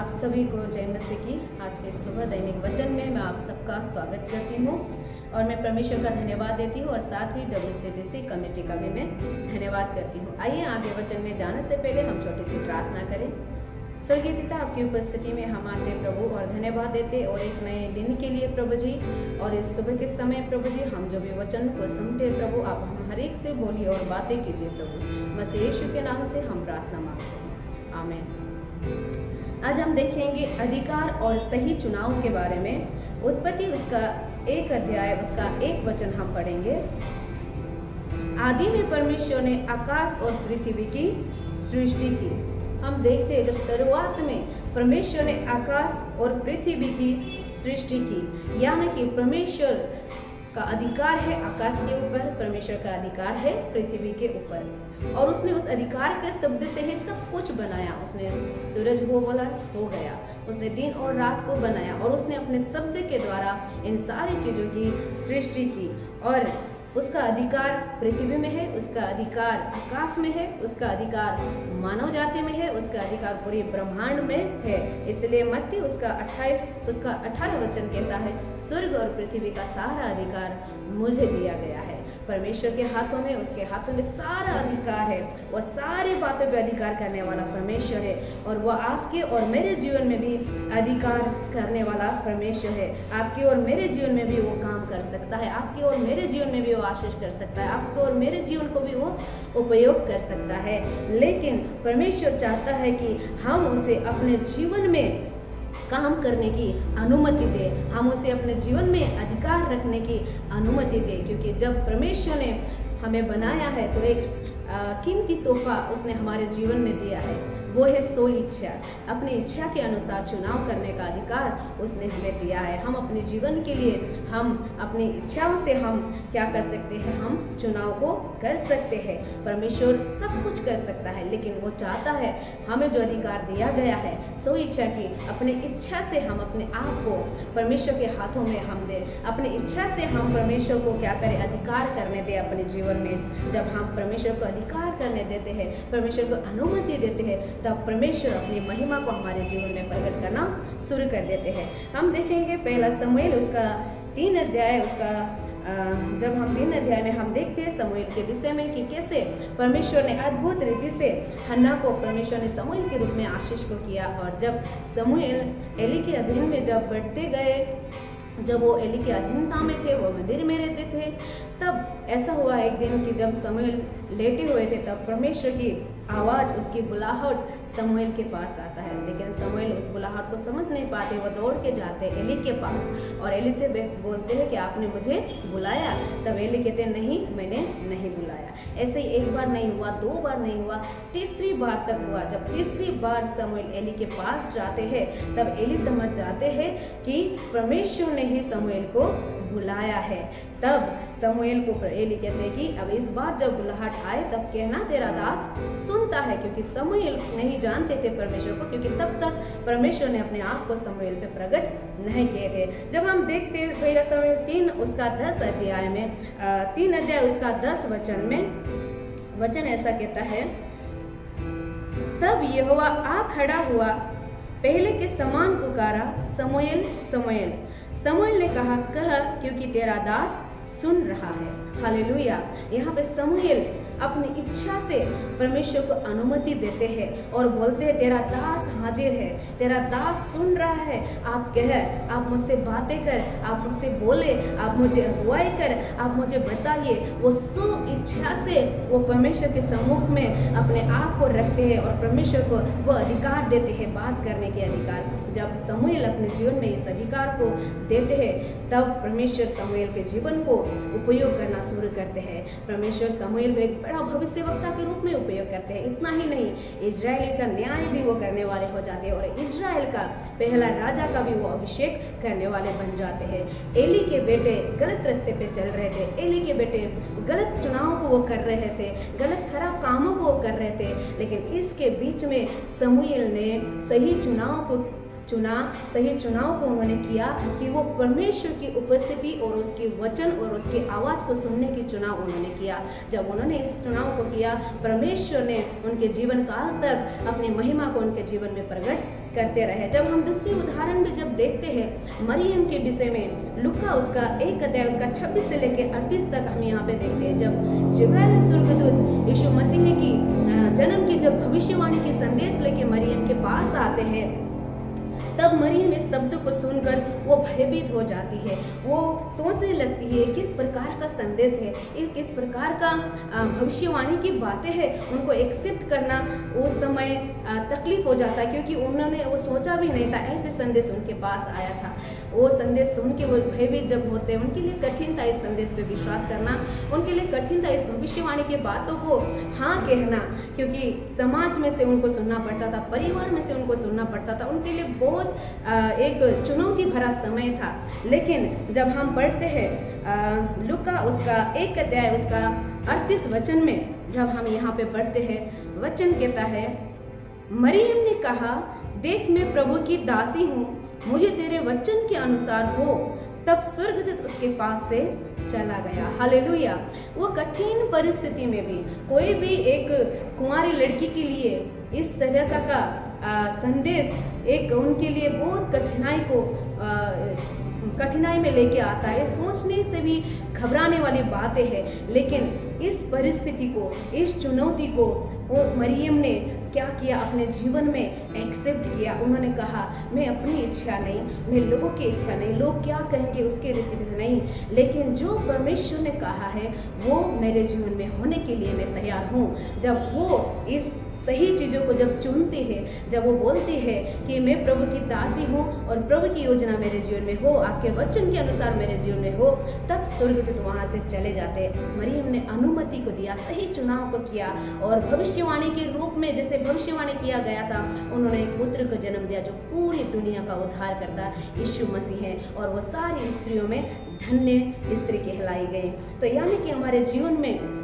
आप सभी को जय मसीह की आज के सुबह दैनिक वचन में मैं आप सबका स्वागत करती हूँ और मैं परमेश्वर का धन्यवाद देती हूँ और साथ ही WCBC कमेटी का भी मैं धन्यवाद करती हूँ। आइए आगे वचन में जाने से पहले हम छोटी सी प्रार्थना करें। स्वर्गीय पिता, आपकी उपस्थिति में हम आते प्रभु और धन्यवाद देते और एक नए दिन के लिए प्रभु जी, और इस सुबह के समय प्रभु जी हम जो भी वचन को सुनते प्रभु, आप हम हर एक से बोलिए और बातें कीजिए प्रभु। मसीह यीशु के नाम से हम प्रार्थना मांगते हैं, आमीन। आज हम देखेंगे अधिकार और सही चुनाव के बारे में। उत्पत्ति उसका 1 अध्याय उसका 1 वचन हम पढ़ेंगे। आदि में परमेश्वर ने आकाश और पृथ्वी की सृष्टि की। हम देखते हैं जब शुरुआत में परमेश्वर ने आकाश और पृथ्वी की सृष्टि की, यानी कि परमेश्वर का अधिकार है आकाश के ऊपर, परमेश्वर का अधिकार है पृथ्वी के ऊपर, और उसने उस अधिकार के शब्द से ही सब कुछ बनाया। उसने सूरज को बोला हो गया, उसने दिन और रात को बनाया और उसने अपने शब्द के द्वारा इन सारी चीजों की सृष्टि की। और उसका अधिकार पृथ्वी में है, उसका अधिकार आकाश में है, उसका अधिकार मानव जाति में है, उसका अधिकार पूरे ब्रह्मांड में है। इसलिए मत्ती उसका 18 वचन कहता है, स्वर्ग और पृथ्वी का सारा अधिकार मुझे दिया गया है। परमेश्वर के हाथों में, उसके हाथों में सारा अधिकार है। वह सारी बातों पे अधिकार करने वाला परमेश्वर है और वह आपके और मेरे जीवन में भी अधिकार करने वाला परमेश्वर है। आपके और मेरे जीवन में भी वो काम कर सकता है, आपके और मेरे जीवन में भी वो आशीष कर सकता है, आपके और मेरे जीवन को भी वो उपयोग कर सकता है। लेकिन परमेश्वर चाहता है कि हम उसे अपने जीवन में काम करने की अनुमति दे, हम उसे अपने जीवन में अधिकार रखने की अनुमति दे, क्योंकि जब परमेश्वर ने हमें बनाया है तो एक कीमती तोहफा उसने हमारे जीवन में दिया है, वो है सो इच्छा। अपनी इच्छा के अनुसार चुनाव करने का अधिकार उसने हमें दिया है। हम अपने जीवन के लिए हम अपनी इच्छाओं से हम क्या कर सकते हैं, हम चुनाव को कर सकते हैं। परमेश्वर सब कुछ कर सकता है, लेकिन वो चाहता है हमें जो अधिकार दिया गया है सो इच्छा की, अपनी इच्छा से हम अपने आप को परमेश्वर के हाथों में हम दें, अपनी इच्छा से हम परमेश्वर को क्या करें, अधिकार करने दें अपने जीवन में। जब हम परमेश्वर को अधिकार करने देते हैं, परमेश्वर को अनुमति देते हैं, तब परमेश्वर अपनी महिमा को हमारे जीवन में प्रकट करना शुरू कर देते हैं। हम देखेंगे पहला शमूएल उसका 3 अध्याय उसका जब हम 3 अध्याय में हम देखते हैं शमूएल के विषय में कि कैसे परमेश्वर ने अद्भुत रीति से हन्ना को परमेश्वर ने शमूएल के रूप में आशीष को किया। और जब शमूएल एली के अधीन में जब बढ़ते गए, जब वो एली के अधीनता में थे, वो मंदिर में रहते थे, तब ऐसा हुआ एक दिन कि जब शमूएल लेटे हुए थे, तब परमेश्वर की आवाज़, उसकी बुलाहट शमूएल के पास आता है। लेकिन शमूएल उस बुलाहट को समझ नहीं पाते, वो दौड़ के जाते एली के पास और एली से बोलते हैं कि आपने मुझे बुलाया। तब एली कहते हैं नहीं, मैंने नहीं बुलाया। ऐसे ही एक बार नहीं हुआ, 2 बार नहीं हुआ, तीसरी बार तक हुआ। जब तीसरी बार शमूएल एली के पास जाते हैं, तब एली समझ जाते हैं कि परमेश्वर ने ही शमूएल को बुलाया है। तब शमूएल को एली कहते हैं कि अब इस बार जब बुलाहट आए तब कहना तेरा दास सुनता है, क्योंकि शमूएल नहीं जानते थे परमेश्वर को, क्योंकि तब तक परमेश्वर ने अपने आप को शमूएल पे प्रकट नहीं किए थे। जब हम देखते हैं पहला शमूएल 3 उसका 10 अध्याय में 3 अध्याय उसका 10 वचन में वचन ऐसा कहता है, तब यहोवा आ खड़ा हुआ, पहले के समान पुकारा, शमूएल शमूएल। शमूएल ने कहा, कह, क्योंकि तेरा दास सुन रहा है। हालेलुया। यहाँ पे शमूएल अपनी इच्छा से परमेश्वर को अनुमति देते हैं और बोलते हैं तेरा दास हाजिर है, तेरा दास सुन रहा है। आप कह, आप मुझसे बातें कर, आप मुझसे बोले, आप मुझे अगुवाई कर, आप मुझे बताइए। वो सो इच्छा से वो परमेश्वर के सम्मुख में अपने आप को रखते हैं और परमेश्वर को वो अधिकार देते हैं, बात करने के अधिकार। जब शमूएल अपने जीवन में इस अधिकार को देते हैं, तब परमेश्वर शमूएल के जीवन को उपयोग करना शुरू करते हैं। परमेश्वर शमूएल को एक बड़ा भविष्यवक्ता के रूप में उपयोग करते हैं। इतना ही नहीं, इजराइल का न्याय भी वो करने वाले हो जाते हैं और इजराइल का पहला राजा का भी वो अभिषेक करने वाले बन जाते हैं। एली के बेटे गलत रास्ते पे चल रहे थे, एली के बेटे गलत चुनाव को वो कर रहे थे, गलत खराब कामों को वो कर रहे थे, लेकिन इसके बीच में शमूएल ने सही चुनाव को चुना, सही चुनाव को उन्होंने किया कि वो परमेश्वर की उपस्थिति और उसके वचन और उसकी आवाज़ को सुनने की चुनाव उन्होंने किया। जब उन्होंने इस चुनाव को किया, परमेश्वर ने उनके जीवन काल तक अपनी महिमा को उनके जीवन में प्रकट करते रहे। जब हम दूसरी उदाहरण में जब देखते हैं मरियम के विषय में, लूका उसका 1 अध्याय उसका 26 से लेकर 38 तक हम यहाँ पे देखते हैं। जब जिब्राइल स्वर्गदूत यीशु मसीह की जन्म की जब भविष्यवाणी की संदेश लेके मरियम के पास आते हैं, तब मरियम इस शब्द को सुनकर वो भयभीत हो जाती है। वो सोचने लगती है किस प्रकार का संदेश है, ये किस प्रकार का भविष्यवाणी की बातें हैं, उनको एक्सेप्ट करना उस समय तकलीफ हो जाता है, क्योंकि उन्होंने वो सोचा भी नहीं था ऐसे संदेश उनके पास आया था। वो संदेश सुन के वो भयभीत जब होते हैं, उनके लिए कठिन था इस संदेश पे विश्वास करना, उनके लिए कठिन था इस भविष्यवाणी की बातों को हाँ कहना, क्योंकि समाज में से उनको सुनना पड़ता था, परिवार में से उनको सुनना पड़ता था। उनके लिए बहुत एक चुनौती भरा समय था। लेकिन जब हम पढ़ते हैं लूका उसका 1 अध्याय उसका 38 वचन में, जब हम यहाँ पे पढ़ते हैं, वचन कहता है, मरियम ने कहा, देख मैं प्रभु की दासी हूँ, मुझे तेरे वचन के अनुसार हो। तब स्वर्गदूत उसके पास से चला गया। हालेलुया। वो कठिन परिस्थिति में भी कोई भी एक कुंवारी लड़की के लिए इस तरह का संदेश एक उनके लिए बहुत कठिनाई में लेके आता है। सोचने से भी घबराने वाली बातें हैं, लेकिन इस परिस्थिति को, इस चुनौती को वो मरियम ने क्या किया, अपने जीवन में एक्सेप्ट किया। उन्होंने कहा, मैं अपनी इच्छा नहीं, मैं लोगों की इच्छा नहीं, लोग क्या कहेंगे उसके रीति नहीं, लेकिन जो परमेश्वर ने कहा है वो मेरे जीवन में होने के लिए मैं तैयार हूँ। जब वो इस सही चीज़ों को जब चुनते हैं, जब वो बोलते हैं कि मैं प्रभु की दासी हूँ और प्रभु की योजना मेरे जीवन में हो, आपके वचन के अनुसार मेरे जीवन में हो, तब स्वर्गदूत वहाँ से चले जाते। मरियम ने अनुमति को दिया, सही चुनाव को किया और भविष्यवाणी के रूप में जैसे भविष्यवाणी किया गया था, उन्होंने एक पुत्र को जन्म दिया जो पूरी दुनिया का उद्धार करता यीशु मसीह है, और वो सारी स्त्रियों में धन्य स्त्री कहलाई गई। तो यानी कि हमारे जीवन में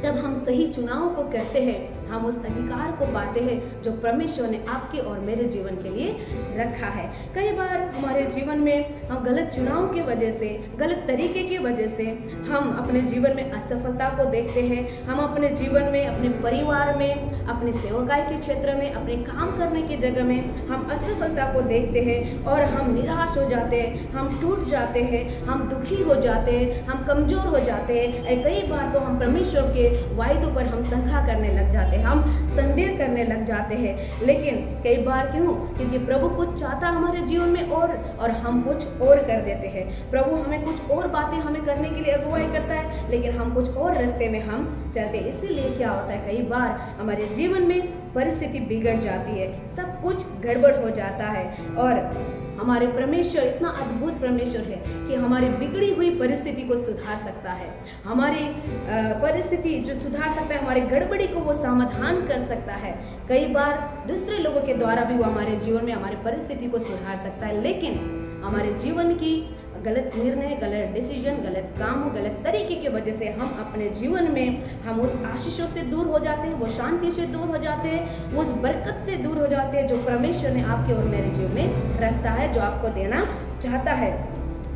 जब हम सही चुनाव को करते हैं, हम उस अधिकार को पाते हैं जो परमेश्वर ने आपके और मेरे जीवन के लिए रखा है। कई बार हमारे जीवन में हम गलत चुनाव की वजह से, गलत तरीके की वजह से हम अपने जीवन में असफलता को देखते हैं। हम अपने जीवन में, अपने परिवार में, अपने सेवकाई के क्षेत्र में, अपने काम करने की जगह में हम असफलता को देखते हैं और हम निराश हो जाते हैं, हम टूट जाते हैं, हम दुखी हो जाते हैं, हम कमजोर हो जाते हैं। कई बार तो हम परमेश्वर के वायदों पर हम शंका करने लग जाते हैं, हम संदेह करने लग जाते हैं। लेकिन कई बार क्यों? क्योंकि प्रभु कुछ चाहता हमारे जीवन में और हम कुछ और कर देते हैं। प्रभु हमें कुछ और बातें हमें करने के लिए अगुवाई करता है, लेकिन हम कुछ और रास्ते में हम चलते हैं। इसीलिए क्या होता है, कई बार हमारे जीवन में परिस्थिति बिगड़ जाती है, सब कुछ गड़बड़ हो जाता है, और हमारे परमेश्वर इतना अद्भुत परमेश्वर है कि हमारी बिगड़ी हुई परिस्थिति को सुधार सकता है। हमारी परिस्थिति जो सुधार सकता है, हमारी गड़बड़ी को वो समाधान कर सकता है। कई बार दूसरे लोगों के द्वारा भी वो हमारे जीवन में हमारी परिस्थिति को सुधार सकता है, लेकिन हमारे जीवन की गलत निर्णय, गलत डिसीजन, गलत काम, गलत तरीके की वजह से हम अपने जीवन में हम उस आशीषों से दूर हो जाते हैं, वो शांति से दूर हो जाते हैं, उस बरकत से दूर हो जाते हैं जो परमेश्वर ने आपके और मेरे जीवन में रखता है, जो आपको देना चाहता है।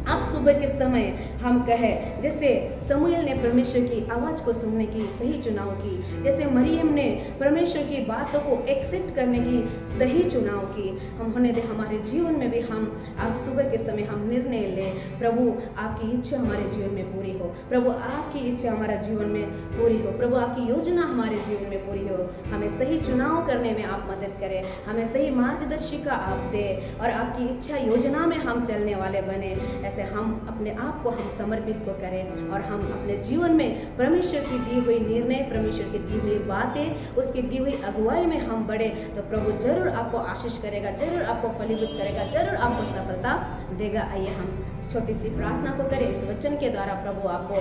आज सुबह के समय हम कहें, जैसे समूएल ने परमेश्वर की आवाज़ को सुनने की सही चुनाव की, जैसे मरियम ने परमेश्वर की बातों को एक्सेप्ट करने की सही चुनाव की, हम होने दे हमारे जीवन में भी हम आज सुबह के समय हम निर्णय लें, प्रभु आपकी इच्छा हमारे जीवन में पूरी हो, प्रभु आपकी इच्छा हमारे जीवन में पूरी हो, प्रभु आपकी योजना हमारे जीवन में पूरी हो। हमें सही चुनाव करने में आप मदद करें, हमें सही मार्गदर्शिका आप दें और आपकी इच्छा योजना में हम चलने वाले बने। ऐसे हम अपने आप को हम समर्पित को करें और हम अपने जीवन में परमेश्वर की दी हुई निर्णय, परमेश्वर की दी हुई बातें, उसकी दी हुई अगुवाई में हम बढ़े, तो प्रभु जरूर आपको आशीष करेगा, जरूर आपको फलीभूत करेगा, जरूर आपको सफलता देगा। आइए हम छोटी सी प्रार्थना को करें, इस वचन के द्वारा प्रभु आपको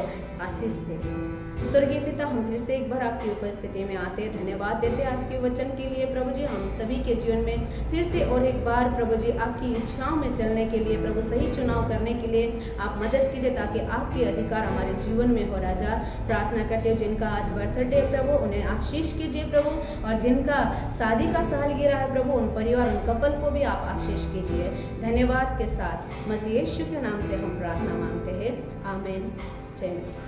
आशीष दे। स्वर्गीय पिता, हम फिर से एक बार आपकी उपस्थिति में आते हैं, धन्यवाद देते आज के वचन के लिए प्रभु जी। हम सभी के जीवन में फिर से और एक बार प्रभु जी आपकी इच्छाओं में चलने के लिए, प्रभु सही चुनाव करने के लिए आप मदद कीजिए, ताकि आपके अधिकार हमारे जीवन में हो। राजा, प्रार्थना करते हो जिनका आज बर्थडे प्रभु, उन्हें आशीष कीजिए प्रभु, और जिनका शादी का सालगिरह है प्रभु, उन परिवार, उन कपल को भी आप आशीष कीजिए। धन्यवाद के साथ मसीह यीशु के नाम से हम प्रार्थना मांगते हैं, आमीन। जय मसीह।